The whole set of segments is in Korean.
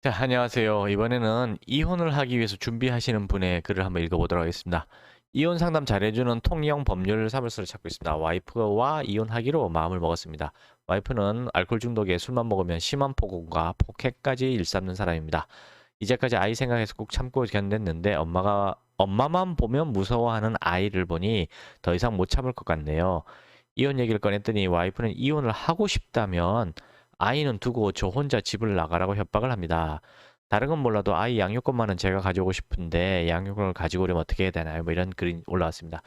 자, 안녕하세요. 이번에는 이혼을 하기 위해서 준비하시는 분의 글을 한번 읽어보도록 하겠습니다. 이혼 상담 잘해주는 통영 법률 사무소를 찾고 있습니다. 와이프와 이혼하기로 마음을 먹었습니다. 와이프는 알코올 중독에 술만 먹으면 심한 폭언과 폭행까지 일삼는 사람입니다. 이제까지 아이 생각해서 꾹 참고 견뎠는데 엄마만 보면 무서워하는 아이를 보니 더 이상 못 참을 것 같네요. 이혼 얘기를 꺼냈더니 와이프는 이혼을 하고 싶다면 아이는 두고 저 혼자 집을 나가라고 협박을 합니다. 다른 건 몰라도 아이 양육권만은 제가 가져오고 싶은데 양육을 가지고 오려면 어떻게 해야 되나요? 뭐 이런 글이 올라왔습니다.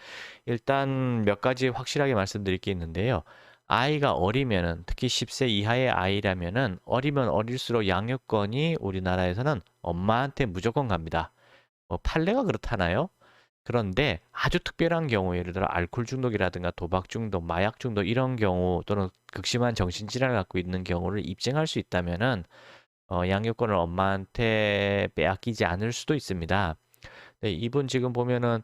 일단 몇 가지 확실하게 말씀드릴 게 있는데요. 아이가 어리면은 특히 10세 이하의 아이라면은 어리면 어릴수록 양육권이 우리나라에서는 엄마한테 무조건 갑니다. 뭐 판례가 그렇다나요? 그런데 아주 특별한 경우 예를 들어 알코올 중독이라든가 도박 중독, 마약 중독 이런 경우 또는 극심한 정신질환을 갖고 있는 경우를 입증할 수 있다면은 양육권을 엄마한테 빼앗기지 않을 수도 있습니다. 네, 이분 지금 보면은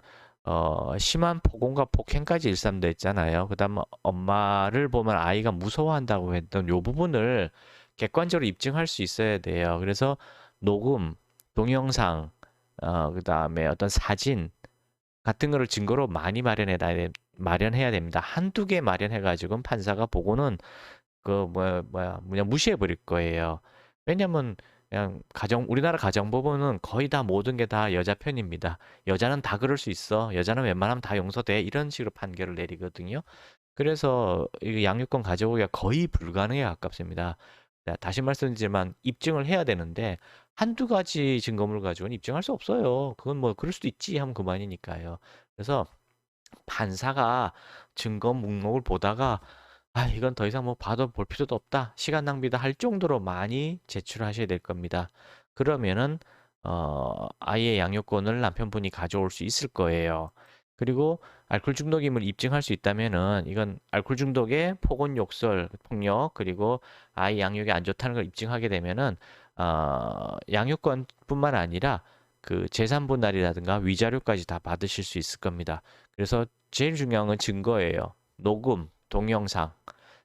심한 폭언과 폭행까지 일삼도 했잖아요. 그다음 엄마를 보면 아이가 무서워한다고 했던 요 부분을 객관적으로 입증할 수 있어야 돼요. 그래서 녹음, 동영상, 그다음에 어떤 사진 같은 거를 증거로 많이 마련해야 됩니다. 한두 개 마련해 가지고는 판사가 보고는 그 뭐냐 무시해 버릴 거예요. 왜냐면 그냥 우리나라 가정법원은 거의 다 모든 게 다 여자 편입니다. 여자는 다 그럴 수 있어. 여자는 웬만하면 다 용서돼. 이런 식으로 판결을 내리거든요. 그래서 이 양육권 가져오기가 거의 불가능에 가깝습니다. 자, 다시 말씀드리지만 입증을 해야 되는데 한두 가지 증거물 가지고는 입증할 수 없어요. 그건 뭐 그럴 수도 있지 하면 그만이니까요. 그래서 판사가 증거 목록을 보다가 이건 더 이상 뭐 봐도 볼 필요도 없다. 시간 낭비다 할 정도로 많이 제출하셔야 될 겁니다. 그러면은 아이의 양육권을 남편분이 가져올 수 있을 거예요. 그리고 알코올 중독임을 입증할 수 있다면은 이건 알코올 중독의 폭언, 욕설, 폭력 그리고 아이 양육이 안 좋다는 걸 입증하게 되면은 양육권뿐만 아니라 그 재산분할이라든가 위자료까지 다 받으실 수 있을 겁니다. 그래서 제일 중요한 건 증거예요. 녹음, 동영상.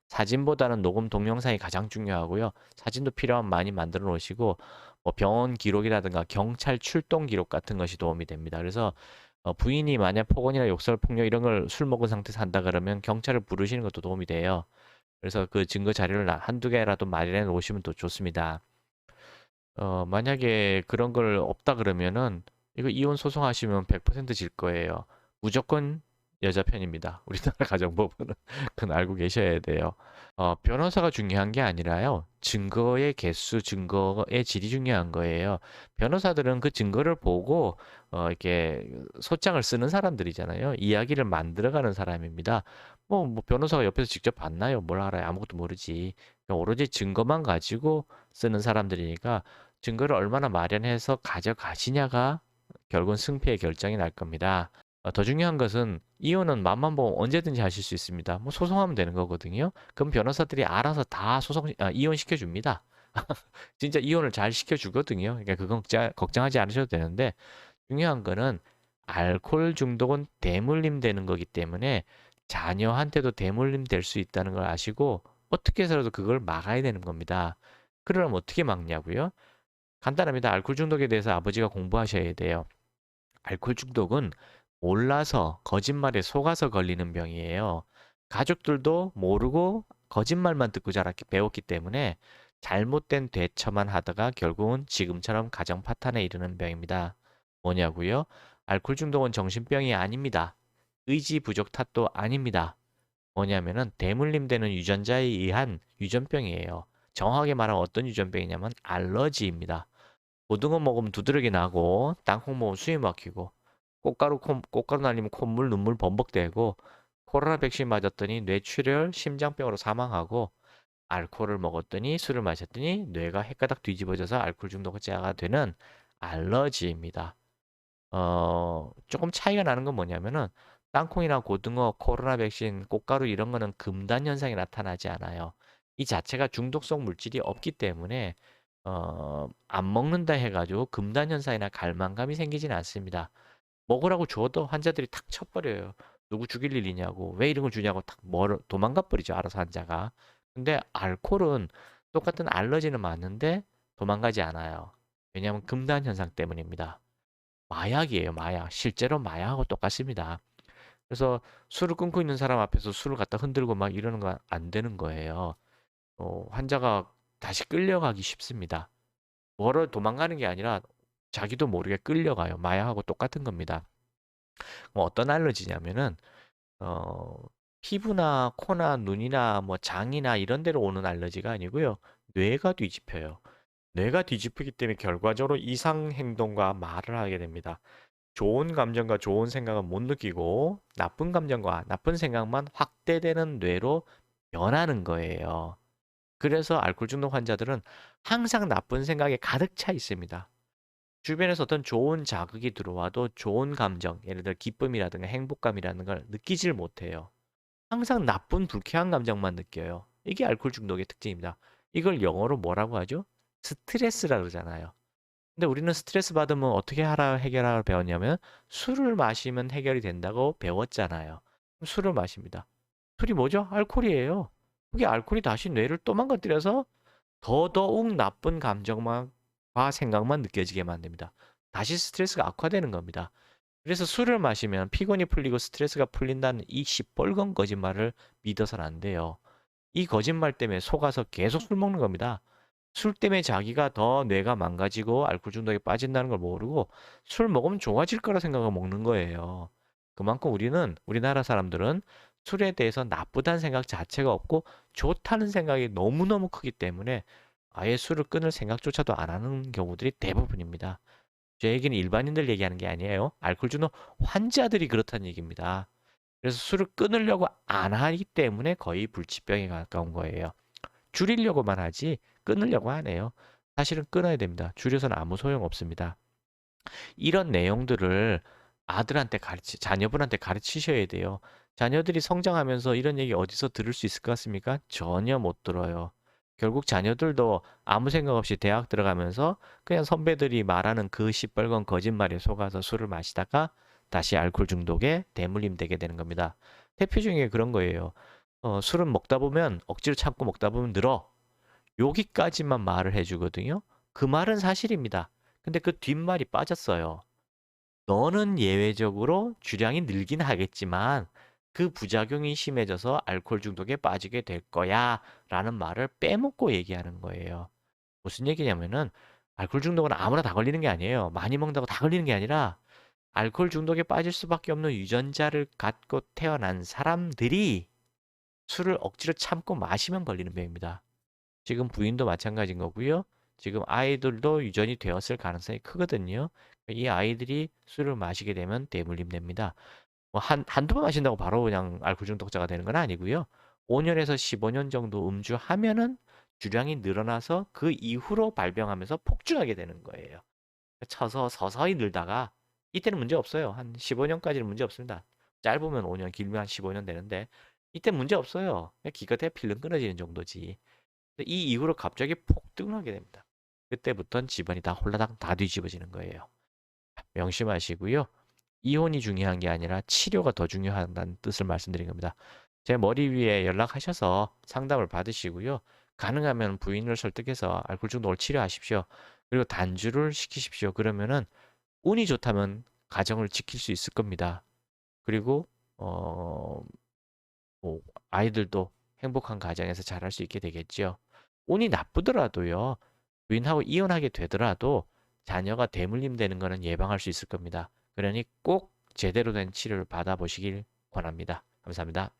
사진보다는 녹음 동영상이 가장 중요하고요. 사진도 필요하면 많이 만들어 놓으시고 뭐 병원 기록이라든가 경찰 출동 기록 같은 것이 도움이 됩니다. 그래서 부인이 만약 폭언이나 욕설, 폭력 이런 걸 술 먹은 상태에서 한다 그러면 경찰을 부르시는 것도 도움이 돼요. 그래서 그 증거 자료를 한두 개라도 마련해 놓으시면 또 좋습니다. 만약에 그런 걸 없다 그러면은 이거 이혼 소송하시면 100%질 거예요. 무조건 여자 편입니다. 우리나라 가정법원은 그건 알고 계셔야 돼요. 변호사가 중요한 게 아니라요. 증거의 개수, 증거의 질이 중요한 거예요. 변호사들은 그 증거를 보고 이렇게 소장을 쓰는 사람들이잖아요. 이야기를 만들어가는 사람입니다. 뭐 변호사가 옆에서 직접 봤나요? 뭘 알아요? 아무것도 모르지. 그냥 오로지 증거만 가지고 쓰는 사람들이니까 증거를 얼마나 마련해서 가져가시냐가 결국은 승패의 결정이 날 겁니다. 더 중요한 것은 이혼은 맘만 보면 언제든지 하실 수 있습니다. 뭐 소송하면 되는 거거든요. 그럼 변호사들이 알아서 다 이혼시켜 줍니다. 진짜 이혼을 잘 시켜주거든요. 그러니까 그건 걱정하지 않으셔도 되는데 중요한 거는 알코올 중독은 대물림 되는 거기 때문에 자녀한테도 대물림 될 수 있다는 걸 아시고 어떻게 해서라도 그걸 막아야 되는 겁니다. 그러려면 어떻게 막냐고요? 간단합니다. 알코올 중독에 대해서 아버지가 공부하셔야 돼요. 알코올 중독은 몰라서 거짓말에 속아서 걸리는 병이에요. 가족들도 모르고 거짓말만 듣고 자랐기 배웠기 때문에 잘못된 대처만 하다가 결국은 지금처럼 가정 파탄에 이르는 병입니다. 뭐냐고요? 알코올 중독은 정신병이 아닙니다. 의지 부족 탓도 아닙니다. 뭐냐면은 대물림되는 유전자에 의한 유전병이에요. 정확하게 말하면 어떤 유전병이냐면 알러지입니다. 고등어 먹으면 두드러기 나고 땅콩 먹으면 숨이 막히고 꽃가루 날리면 콧물 눈물 범벅대고 코로나 백신 맞았더니 뇌출혈 심장병으로 사망하고 알코올을 먹었더니 술을 마셨더니 뇌가 헷가닥 뒤집어져서 알코올 중독자가 되는 알러지입니다. 조금 차이가 나는 건 뭐냐면은 땅콩이나 고등어, 코로나 백신, 꽃가루 이런 거는 금단 현상이 나타나지 않아요. 이 자체가 중독성 물질이 없기 때문에 안 먹는다 해가지고 금단 현상이나 갈망감이 생기진 않습니다. 먹으라고 줘도 환자들이 탁 쳐버려요. 누구 죽일 일이냐고, 왜 이런 걸 주냐고 탁 도망가 버리죠. 알아서 환자가. 근데 알코올은 똑같은 알러지는 맞는데 도망가지 않아요. 왜냐하면 금단 현상 때문입니다. 마약이에요, 마약. 실제로 마약하고 똑같습니다. 그래서 술을 끊고 있는 사람 앞에서 술을 갖다 흔들고 막 이러는 건 안 되는 거예요. 환자가 다시 끌려가기 쉽습니다. 뭐를 도망가는 게 아니라 자기도 모르게 끌려가요. 마약하고 똑같은 겁니다. 뭐 어떤 알러지냐면은 어, 피부나 코나 눈이나 뭐 장이나 이런 데로 오는 알러지가 아니고요. 뇌가 뒤집혀요. 뇌가 뒤집히기 때문에 결과적으로 이상 행동과 말을 하게 됩니다. 좋은 감정과 좋은 생각은 못 느끼고 나쁜 감정과 나쁜 생각만 확대되는 뇌로 변하는 거예요. 그래서 알코올 중독 환자들은 항상 나쁜 생각에 가득 차 있습니다. 주변에서 어떤 좋은 자극이 들어와도 좋은 감정, 예를 들어 기쁨이라든가 행복감이라는 걸 느끼질 못해요. 항상 나쁜 불쾌한 감정만 느껴요. 이게 알코올 중독의 특징입니다. 이걸 영어로 뭐라고 하죠? 스트레스라고 그러잖아요. 근데 우리는 스트레스 받으면 어떻게 하라 해결하라 배웠냐면 술을 마시면 해결이 된다고 배웠잖아요. 술을 마십니다. 술이 뭐죠? 알코올이에요. 그게 알코올이 다시 뇌를 또 망가뜨려서 더더욱 나쁜 감정과 생각만 느껴지게 만듭니다. 다시 스트레스가 악화되는 겁니다. 그래서 술을 마시면 피곤이 풀리고 스트레스가 풀린다는 이 시뻘건 거짓말을 믿어서는 안 돼요. 이 거짓말 때문에 속아서 계속 술 먹는 겁니다. 술 때문에 자기가 더 뇌가 망가지고 알코올 중독에 빠진다는 걸 모르고 술 먹으면 좋아질 거라 생각하고 먹는 거예요. 그만큼 우리나라 사람들은 술에 대해서 나쁘다는 생각 자체가 없고 좋다는 생각이 너무너무 크기 때문에 아예 술을 끊을 생각조차도 안 하는 경우들이 대부분입니다. 제 얘기는 일반인들 얘기하는 게 아니에요. 알코올 중독 환자들이 그렇다는 얘기입니다. 그래서 술을 끊으려고 안 하기 때문에 거의 불치병에 가까운 거예요. 줄이려고만 하지 끊으려고 하네요. 사실은 끊어야 됩니다. 줄여서는 아무 소용 없습니다. 이런 내용들을 자녀분한테 가르치셔야 돼요. 자녀들이 성장하면서 이런 얘기 어디서 들을 수 있을 것 같습니까? 전혀 못 들어요. 결국 자녀들도 아무 생각 없이 대학 들어가면서 그냥 선배들이 말하는 그 시뻘건 거짓말에 속아서 술을 마시다가 다시 알코올 중독에 대물림 되게 되는 겁니다. 대표 중에 그런 거예요. 술은 먹다 보면 억지로 참고 먹다 보면 늘어. 여기까지만 말을 해주거든요. 그 말은 사실입니다. 근데 그 뒷말이 빠졌어요. 너는 예외적으로 주량이 늘긴 하겠지만 그 부작용이 심해져서 알코올 중독에 빠지게 될 거야 라는 말을 빼먹고 얘기하는 거예요. 무슨 얘기냐면은 알코올 중독은 아무나 다 걸리는 게 아니에요. 많이 먹는다고 다 걸리는 게 아니라 알코올 중독에 빠질 수밖에 없는 유전자를 갖고 태어난 사람들이 술을 억지로 참고 마시면 걸리는 병입니다. 지금 부인도 마찬가지인 거고요. 지금 아이들도 유전이 되었을 가능성이 크거든요. 이 아이들이 술을 마시게 되면 대물림 됩니다. 한두 번 마신다고 바로 그냥 알코올 중독자가 되는 건 아니고요. 5년에서 15년 정도 음주하면은 주량이 늘어나서 그 이후로 발병하면서 폭증하게 되는 거예요. 쳐서 서서히 늘다가 이때는 문제 없어요. 한 15년까지는 문제 없습니다. 짧으면 5년, 길면 한 15년 되는데 이때 문제 없어요. 그냥 기껏해 필름 끊어지는 정도지. 이 이후로 갑자기 폭등을 하게 됩니다. 그때부터는 집안이 다 홀라당 다 뒤집어지는 거예요. 명심하시고요. 이혼이 중요한 게 아니라 치료가 더 중요하다는 뜻을 말씀드린 겁니다. 제 머리 위에 연락하셔서 상담을 받으시고요. 가능하면 부인을 설득해서 알코올 중독을 치료하십시오. 그리고 단주를 시키십시오. 그러면은 운이 좋다면 가정을 지킬 수 있을 겁니다. 그리고 뭐 아이들도 행복한 가정에서 자랄 수 있게 되겠죠. 운이 나쁘더라도요. 부인하고 이혼하게 되더라도 자녀가 대물림 되는 것은 예방할 수 있을 겁니다. 그러니 꼭 제대로 된 치료를 받아보시길 권합니다. 감사합니다.